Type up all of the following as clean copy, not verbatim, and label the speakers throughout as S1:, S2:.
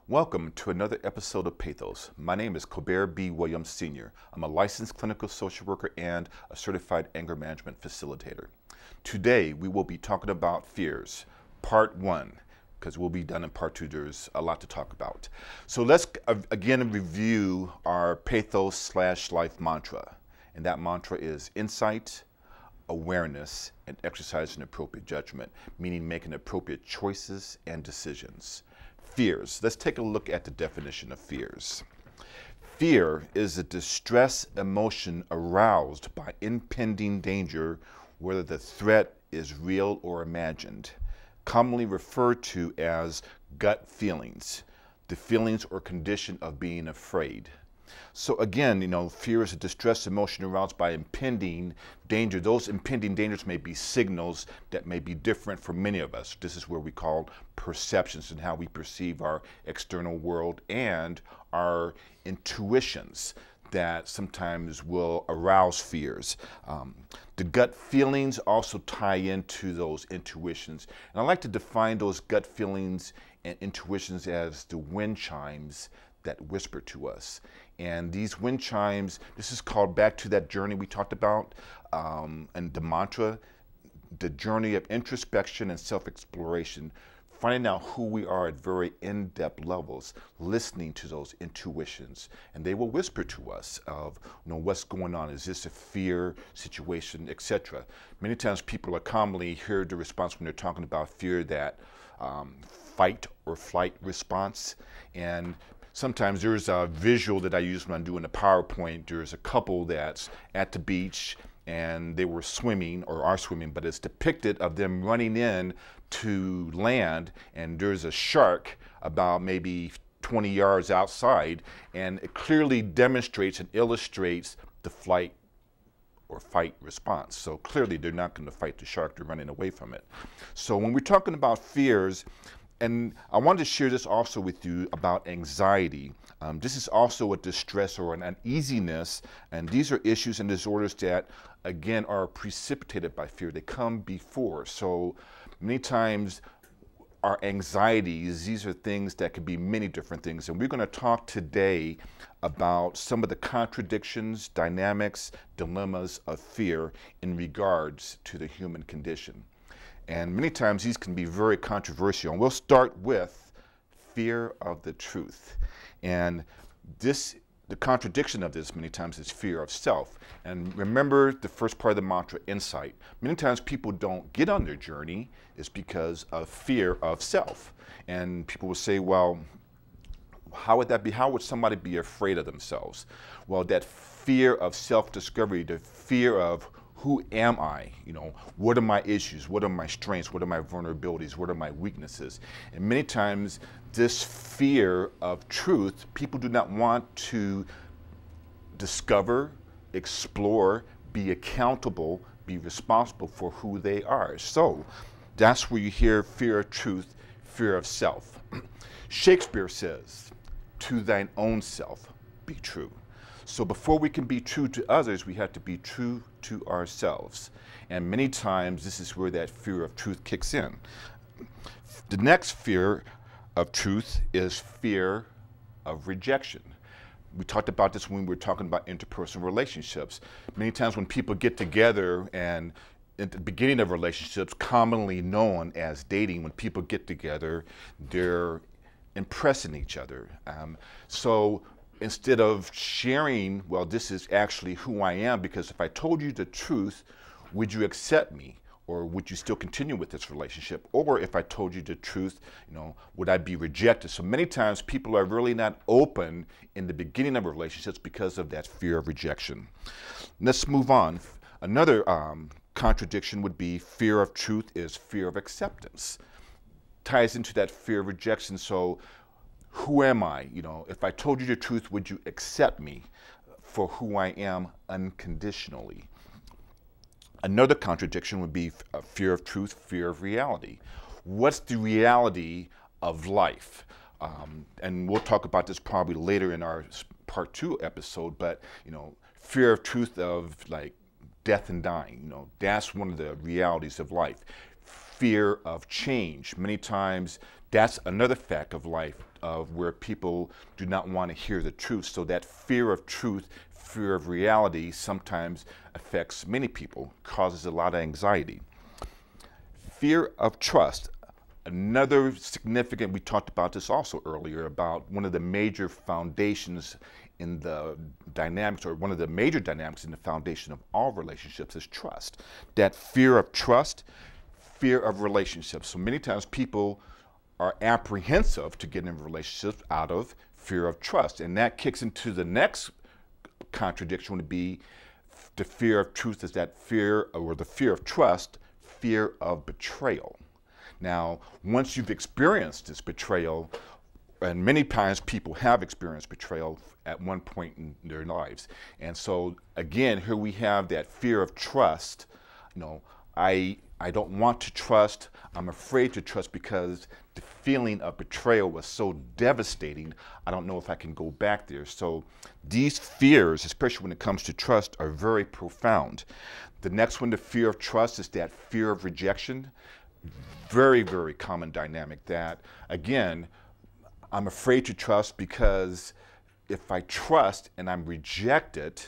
S1: Welcome to another episode of PATHOS. My name is Colbert B. Williams Sr. I'm a licensed clinical social worker and a certified anger management facilitator. Today we will be talking about fears, part 1, because we'll be done in part 2. There's a lot to talk about. So let's again review our PATHOS/life mantra. And that mantra is insight, awareness, and exercising appropriate judgment, meaning making appropriate choices and decisions. Fears. Let's take a look at the definition of fears. Fear is a distress emotion aroused by impending danger, whether the threat is real or imagined, commonly referred to as gut feelings, the feelings or condition of being afraid. So again, fear is a distress emotion aroused by impending danger. Those impending dangers may be signals that may be different for many of us. This is where we call perceptions and how we perceive our external world and our intuitions that sometimes will arouse fears. The gut feelings also tie into those intuitions. And I like to define those gut feelings and intuitions as the wind chimes that whisper to us. And these wind chimes, this is called back to that journey we talked about, and the mantra, the journey of introspection and self-exploration, finding out who we are at very in-depth levels, listening to those intuitions. And they will whisper to us of, what's going on? Is this a fear situation, etc. Many times people are commonly hear the response when they're talking about fear, that fight or flight response. And sometimes there's a visual that I use when I'm doing a PowerPoint. There's a couple that's at the beach and they were swimming or are swimming, but it's depicted of them running in to land, and there's a shark about maybe 20 yards outside, and it clearly demonstrates and illustrates the flight or fight response. So clearly they're not going to fight the shark, they're running away from it. So when we're talking about fears, and I wanted to share this also with you about anxiety. This is also a distress or an uneasiness, and these are issues and disorders that, again, are precipitated by fear. They come before. So many times our anxieties, these are things that could be many different things. And we're going to talk today about some of the contradictions, dynamics, dilemmas of fear in regards to the human condition. And many times these can be very controversial. And we'll start with fear of the truth. And the contradiction of this many times is fear of self. And remember the first part of the mantra, insight. Many times people don't get on their journey is because of fear of self. And people will say, well, how would that be? How would somebody be afraid of themselves? Well, that fear of self-discovery, the fear of who am I? What are my issues? What are my strengths? What are my vulnerabilities? What are my weaknesses? And many times this fear of truth, people do not want to discover, explore, be accountable, be responsible for who they are. So that's where you hear fear of truth, fear of self. Shakespeare says, "To thine own self be true." So before we can be true to others, we have to be true to ourselves. And many times this is where that fear of truth kicks in. The next fear of truth is fear of rejection. We talked about this when we were talking about interpersonal relationships. Many times when people get together, and at the beginning of relationships, commonly known as dating, when people get together, they're impressing each other. So instead of sharing, well, this is actually who I am, because if I told you the truth, would you accept me? Or would you still continue with this relationship? Or if I told you the truth, would I be rejected? So many times people are really not open in the beginning of relationships because of that fear of rejection. Let's move on. Another contradiction would be fear of truth is fear of acceptance. Ties into that fear of rejection. So who am I? If I told you the truth, would you accept me for who I am unconditionally? Another contradiction would be fear of truth, fear of reality. What's the reality of life? And we'll talk about this probably later in our part 2 episode, but fear of truth of like death and dying, that's one of the realities of life. Fear of change. Many times that's another fact of life, of where people do not want to hear the truth. So that fear of truth, fear of reality sometimes affects many people, causes a lot of anxiety. Fear of trust. Another significant, we talked about this also earlier, about one of the major foundations in the dynamics, or one of the major dynamics in the foundation of all relationships is trust. That fear of trust, fear of relationships. So many times people are apprehensive to get in relationships out of fear of trust. And that kicks into the next contradiction, would be the fear of truth is that fear, or the fear of trust, fear of betrayal. Now, once you've experienced this betrayal, and many times people have experienced betrayal at one point in their lives. And so again, here we have that fear of trust. You know, I don't want to trust, I'm afraid to trust because the feeling of betrayal was so devastating, I don't know if I can go back there. So these fears, especially when it comes to trust, are very profound. The next one, the fear of trust, is that fear of rejection. Very, very common dynamic that, again, I'm afraid to trust because if I trust and I'm rejected,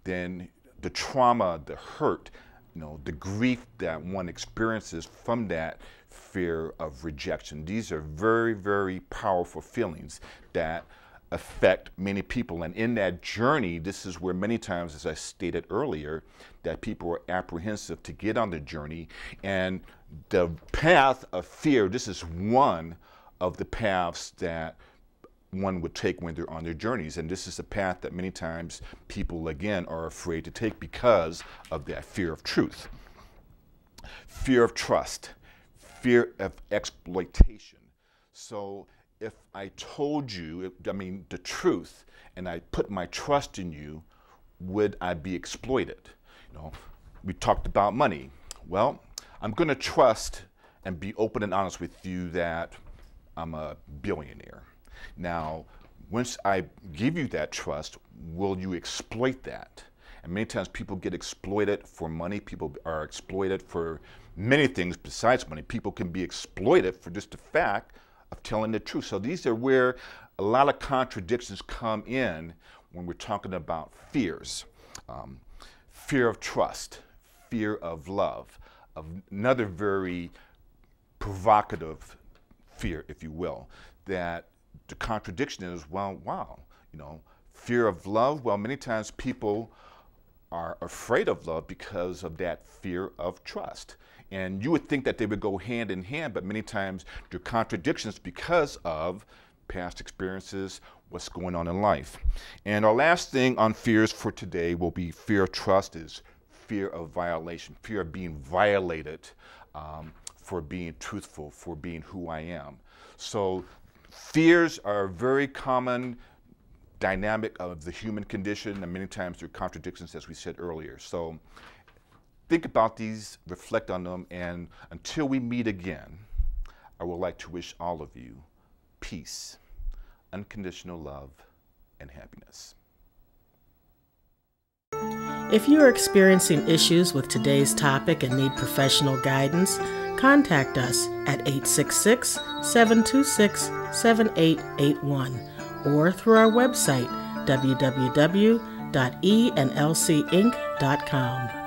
S1: then the trauma, the hurt, you know, the grief that one experiences from that fear of rejection. These are very, very powerful feelings that affect many people. And in that journey, this is where many times, as I stated earlier, that people are apprehensive to get on the journey. And the path of fear, this is one of the paths that one would take when they're on their journeys. And this is a path that many times people, again, are afraid to take because of that fear of truth. Fear of trust, fear of exploitation. So if I told you, the truth, and I put my trust in you, would I be exploited? You know, we talked about money. Well, I'm going to trust and be open and honest with you that I'm a billionaire. Now, once I give you that trust, will you exploit that? And many times people get exploited for money. People are exploited for many things besides money. People can be exploited for just the fact of telling the truth. So these are where a lot of contradictions come in when we're talking about fears. Fear of trust, fear of love, another very provocative fear, if you will, that the contradiction is, well, wow, you know, fear of love. Well, many times people are afraid of love because of that fear of trust. And you would think that they would go hand in hand, but many times there are contradictions because of past experiences, what's going on in life. And our last thing on fears for today will be fear of trust is fear of violation, fear of being violated for being truthful, for being who I am. So fears are a very common dynamic of the human condition, and many times there are contradictions, as we said earlier. So think about these, reflect on them, and until we meet again, I would like to wish all of you peace, unconditional love, and happiness.
S2: If you are experiencing issues with today's topic and need professional guidance, contact us at 866-726-7881 or through our website, www.enlcinc.com.